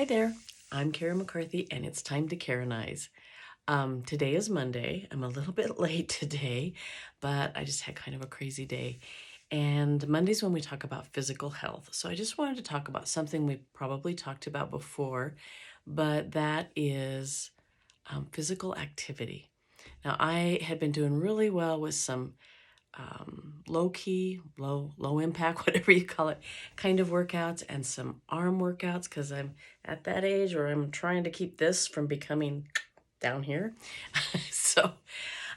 Hi there, I'm Karen McCarthy and it's time to Karen-ize. Today is Monday. I'm a little bit late today, but I just had kind of a crazy day. And Monday's when we talk about physical health. So I just wanted to talk about something we probably talked about before, but that is physical activity. Now, I had been doing really well with some low key, low impact, whatever you call it, kind of workouts and some arm workouts because I'm at that age where I'm trying to keep this from becoming down here.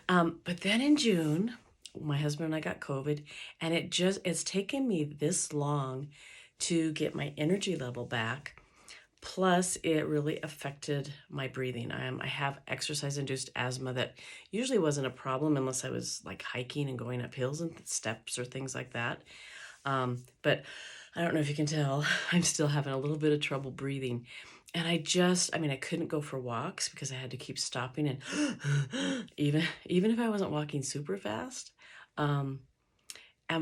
But then in June, my husband and I got COVID, and it's taken me this long to get my energy level back. Plus, it really affected my breathing. I have exercise-induced asthma that usually wasn't a problem unless I was like hiking and going up hills and steps or things like that. But I don't know if you can tell, I'm still having a little bit of trouble breathing. And I couldn't go for walks because I had to keep stopping and even if I wasn't walking super fast. And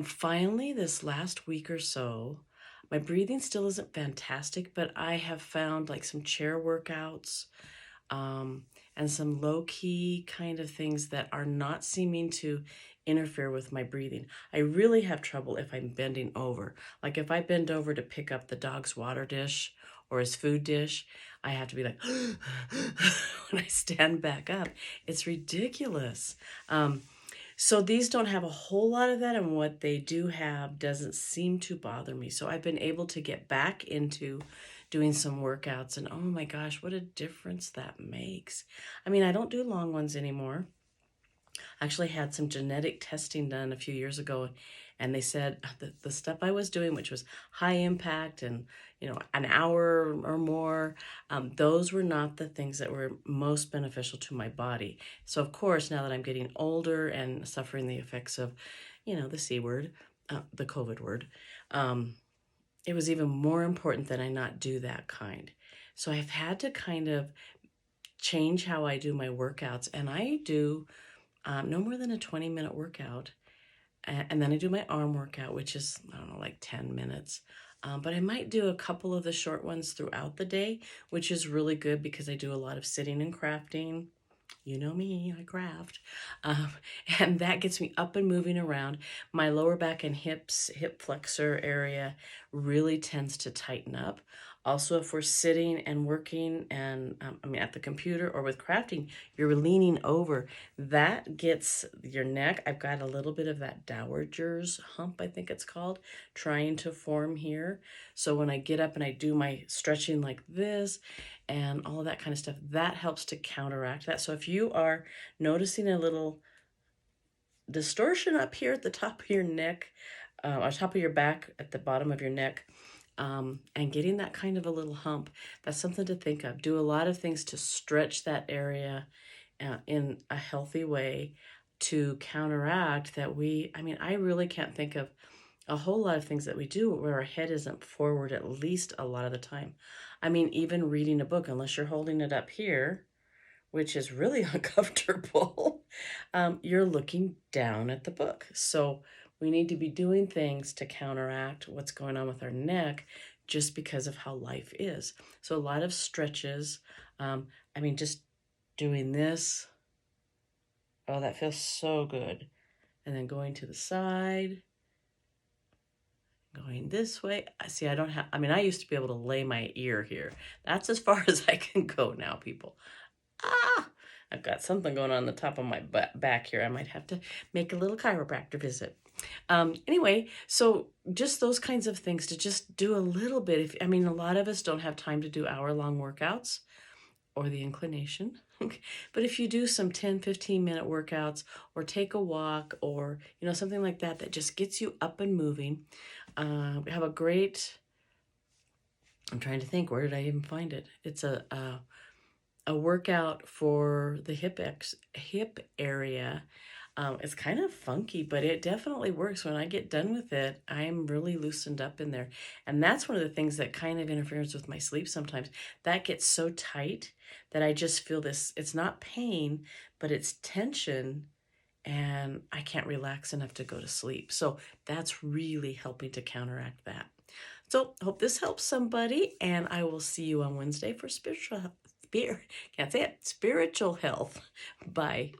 finally, this last week or so, my breathing still isn't fantastic, but I have found like some chair workouts and some low-key kind of things that are not seeming to interfere with my breathing. I really have trouble if I'm bending over. Like if I bend over to pick up the dog's water dish or his food dish, I have to be like, when I stand back up. It's ridiculous. So these don't have a whole lot of that, and what they do have doesn't seem to bother me. So I've been able to get back into doing some workouts, and oh my gosh, what a difference that makes. I mean, I don't do long ones anymore. I actually had some genetic testing done a few years ago, and they said the stuff I was doing, which was high impact and an hour or more, those were not the things that were most beneficial to my body. So of course, now that I'm getting older and suffering the effects of, the C word, the COVID word, it was even more important that I not do that kind. So I've had to kind of change how I do my workouts, and I do no more than a 20-minute workout. And then I do my arm workout, which is, I don't know, like 10 minutes. But I might do a couple of the short ones throughout the day, which is really good because I do a lot of sitting and crafting. You know me, I craft. Um, and that gets me up and moving around. My lower back and hip flexor area really tends to tighten up. Also, if we're sitting and working and at the computer or with crafting, you're leaning over. That gets your neck. I've got a little bit of that dowager's hump, I think it's called, trying to form here. So when I get up and I do my stretching like this, and all of that kind of stuff, that helps to counteract that. So if you are noticing a little distortion up here at the top of your neck, or top of your back at the bottom of your neck, and getting that kind of a little hump, that's something to think of. Do a lot of things to stretch that area in a healthy way to counteract that. I really can't think of a whole lot of things that we do where our head isn't forward, at least a lot of the time. Even reading a book, unless you're holding it up here, which is really uncomfortable, you're looking down at the book. So we need to be doing things to counteract what's going on with our neck just because of how life is. So a lot of stretches. Just doing this. Oh, that feels so good. And then going to the side. Going this way. See, I don't have, I used to be able to lay my ear here. That's as far as I can go now, people. I've got something going on the top of my back here. I might have to make a little chiropractor visit. Anyway, so just those kinds of things to just do a little bit. A lot of us don't have time to do hour-long workouts or the inclination. But if you do some 10, 15-minute workouts or take a walk or, something like that, that just gets you up and moving. We have a great, I'm trying to think, where did I even find it? It's a workout for the hip area. It's kind of funky, but it definitely works. When I get done with it, I'm really loosened up in there. And that's one of the things that kind of interferes with my sleep sometimes. That gets so tight that I just feel this, it's not pain, but it's tension, and I can't relax enough to go to sleep. So that's really helping to counteract that. So hope this helps somebody, and I will see you on Wednesday for spiritual, can't say it, spiritual health. Bye.